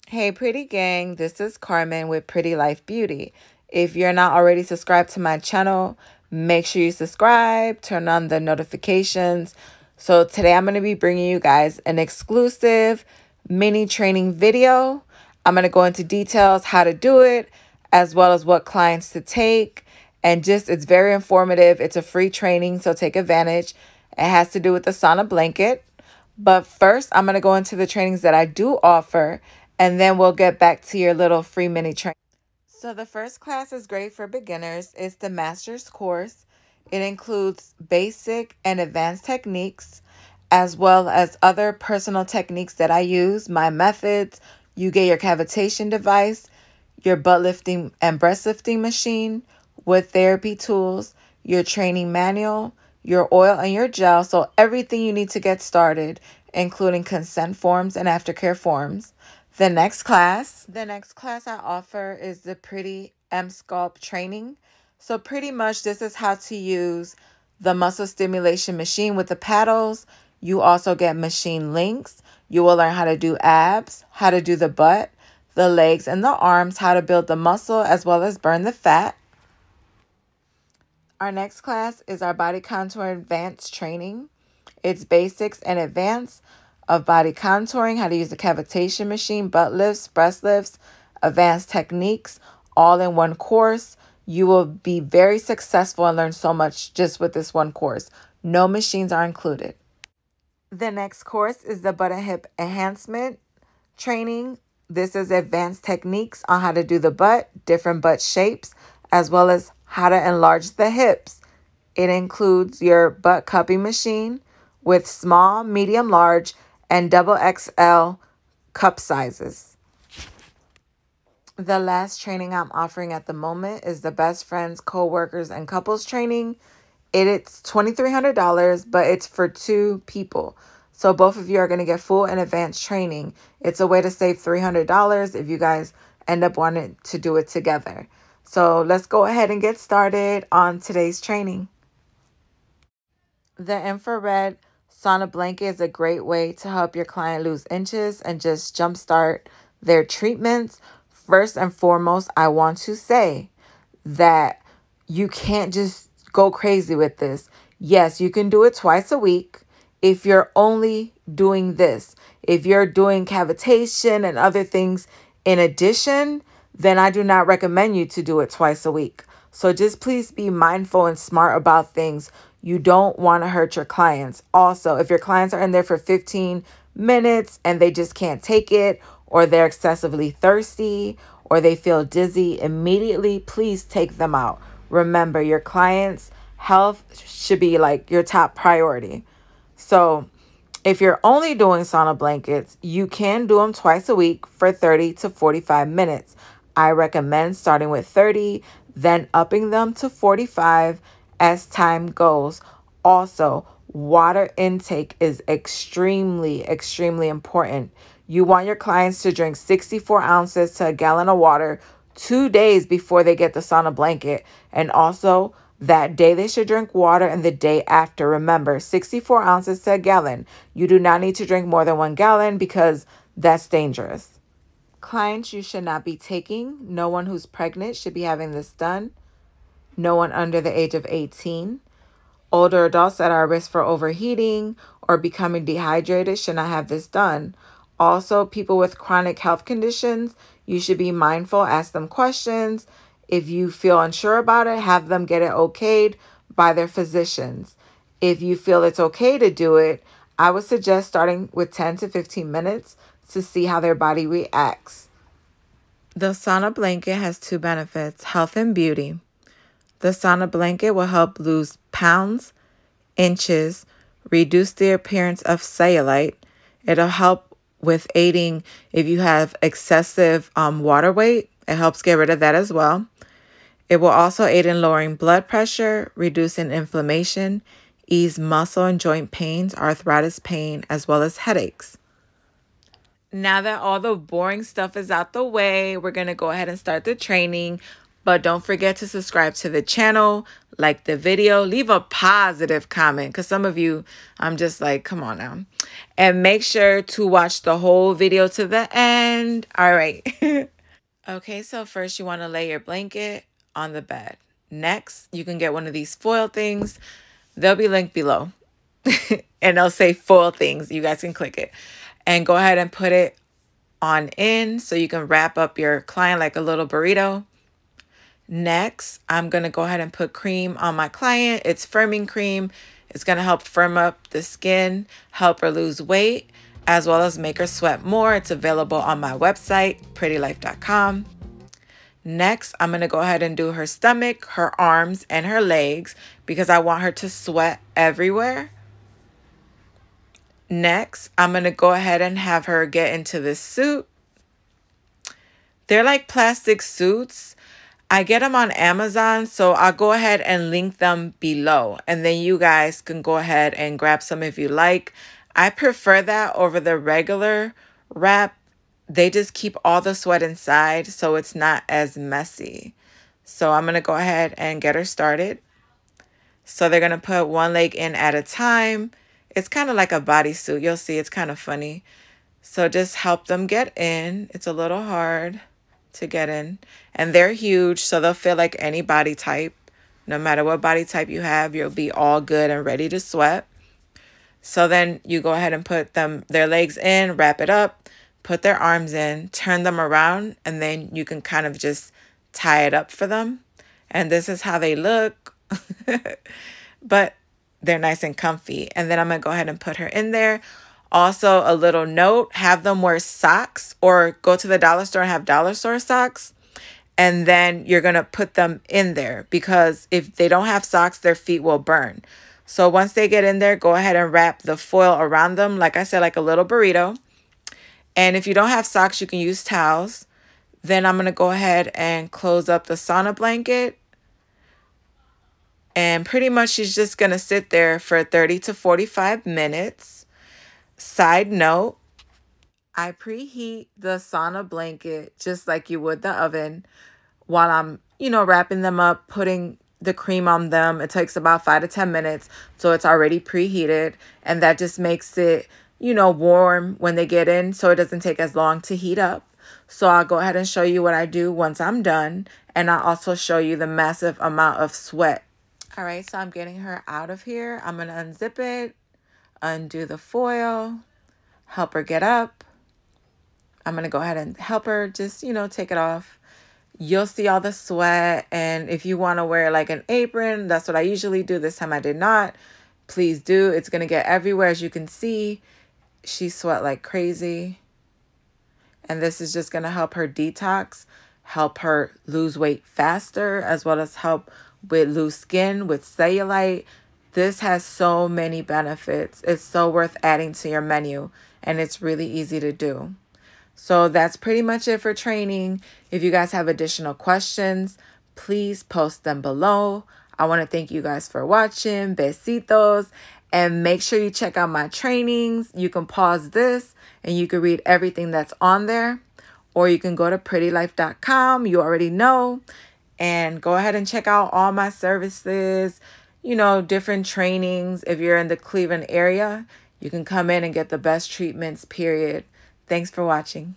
Hey, pretty gang, this is Carmen with Pretty Lyfe Beauty. If you're not already subscribed to my channel, make sure you subscribe, turn on the notifications. So today I'm going to be bringing you guys an exclusive mini training video. I'm going to go into details how to do it, as well as what clients to take. And just, it's very informative. It's a free training, so take advantage. It has to do with the sauna blanket. But first, I'm going to go into the trainings that I do offer, and then we'll get back to your little free mini training. So the first class is great for beginners. It's the master's course. It includes basic and advanced techniques, as well as other personal techniques that I use, my methods. You get your cavitation device, your butt lifting and breast lifting machine with therapy tools, your training manual, your oil and your gel. So everything you need to get started, including consent forms and aftercare forms. The next class I offer is the Pretty M-Sculpt training. So pretty much this is how to use the muscle stimulation machine with the paddles. You also get machine links. You will learn how to do abs, how to do the butt, the legs, and the arms, how to build the muscle as well as burn the fat. Our next class is our body contour advanced training. It's basics and advanced of body contouring, how to use the cavitation machine, butt lifts, breast lifts, advanced techniques, all in one course. You will be very successful and learn so much just with this one course. No machines are included. The next course is the butt and hip enhancement training. This is advanced techniques on how to do the butt, different butt shapes, as well as how to enlarge the hips. It includes your butt cupping machine with small, medium, large, and double XL cup sizes. The last training I'm offering at the moment is the best friends, co-workers, and couples training. It's $2,300, but it's for 2 people. So both of you are going to get full and advanced training. It's a way to save $300 if you guys end up wanting to do it together. So let's go ahead and get started on today's training. The infrared sauna blanket is a great way to help your client lose inches and just jumpstart their treatments. First and foremost, I want to say that you can't just go crazy with this. Yes, you can do it twice a week if you're only doing this. If you're doing cavitation and other things in addition, then I do not recommend you to do it twice a week. So just please be mindful and smart about things. You don't want to hurt your clients. Also, if your clients are in there for 15 minutes and they just can't take it, or they're excessively thirsty, or they feel dizzy, immediately, please take them out. Remember, your client's health should be like your top priority. So if you're only doing sauna blankets, you can do them twice a week for 30 to 45 minutes. I recommend starting with 30, then upping them to 45 as time goes. Also, water intake is extremely important. You want your clients to drink 64 ounces to a gallon of water 2 days before they get the sauna blanket. And also, that day they should drink water, and the day after. Remember, 64 ounces to a gallon. You do not need to drink more than 1 gallon because that's dangerous. Clients you should not be taking. No one who's pregnant should be having this done. No one under the age of 18. Older adults that are at risk for overheating or becoming dehydrated should not have this done. Also, people with chronic health conditions, you should be mindful, ask them questions. If you feel unsure about it, have them get it okayed by their physicians. If you feel it's okay to do it, I would suggest starting with 10 to 15 minutes to see how their body reacts. The sauna blanket has 2 benefits, health and beauty. The sauna blanket will help lose pounds, inches, reduce the appearance of cellulite. It'll help with aiding if you have excessive water weight. It helps get rid of that as well. It will also aid in lowering blood pressure, reducing inflammation, ease muscle and joint pains, arthritis pain, as well as headaches. Now that all the boring stuff is out the way, we're going to go ahead and start the training. But don't forget to subscribe to the channel, like the video, leave a positive comment because some of you, I'm just like, come on now. And make sure to watch the whole video to the end. All right. Okay, so first you want to lay your blanket on the bed. Next, you can get one of these foil things. They'll be linked below. And they'll say foil things. You guys can click it. And go ahead and put it on in so you can wrap up your client like a little burrito. Next, I'm going to go ahead and put cream on my client. It's firming cream. It's going to help firm up the skin, help her lose weight, as well as make her sweat more. It's available on my website, prettylyfe.com. Next, I'm going to go ahead and do her stomach, her arms, and her legs because I want her to sweat everywhere. Next, I'm going to go ahead and have her get into this suit. They're like plastic suits. I get them on Amazon, so I'll go ahead and link them below. And then you guys can go ahead and grab some if you like. I prefer that over the regular wrap. They just keep all the sweat inside, so it's not as messy. So I'm going to go ahead and get her started. So they're going to put one leg in at a time. It's kind of like a bodysuit. You'll see it's kind of funny. So just help them get in. It's a little hard to get in. And they're huge, so they'll feel like any body type. No matter what body type you have, you'll be all good and ready to sweat. So then you go ahead and put their legs in, wrap it up, put their arms in, turn them around, and then you can kind of just tie it up for them. And this is how they look. But they're nice and comfy. And then I'm going to go ahead and put her in there. Also, a little note, have them wear socks or go to the dollar store and have dollar store socks. And then you're going to put them in there because if they don't have socks, their feet will burn. So once they get in there, go ahead and wrap the foil around them. Like I said, like a little burrito. And if you don't have socks, you can use towels. Then I'm going to go ahead and close up the sauna blanket. And pretty much she's just going to sit there for 30 to 45 minutes. Side note, I preheat the sauna blanket just like you would the oven while I'm, wrapping them up, putting the cream on them. It takes about 5 to 10 minutes. So it's already preheated. And that just makes it, warm when they get in. So it doesn't take as long to heat up. So I'll go ahead and show you what I do once I'm done. And I'll also show you the massive amount of sweat. All right, so I'm getting her out of here. I'm going to unzip it, undo the foil, help her get up. I'm going to go ahead and help her just, take it off. You'll see all the sweat. And if you want to wear like an apron, that's what I usually do. This time I did not. Please do. It's going to get everywhere. As you can see, she sweat like crazy. And this is just going to help her detox, help her lose weight faster, as well as help with loose skin, with cellulite. This has so many benefits. It's so worth adding to your menu, and it's really easy to do. So that's pretty much it for training. If you guys have additional questions, please post them below. I want to thank you guys for watching. Besitos. And make sure you check out my trainings. You can pause this and you can read everything that's on there. Or you can go to prettylyfe.com. You already know. And go ahead and check out all my services, different trainings. If you're in the Cleveland area, you can come in and get the best treatments, period. Thanks for watching.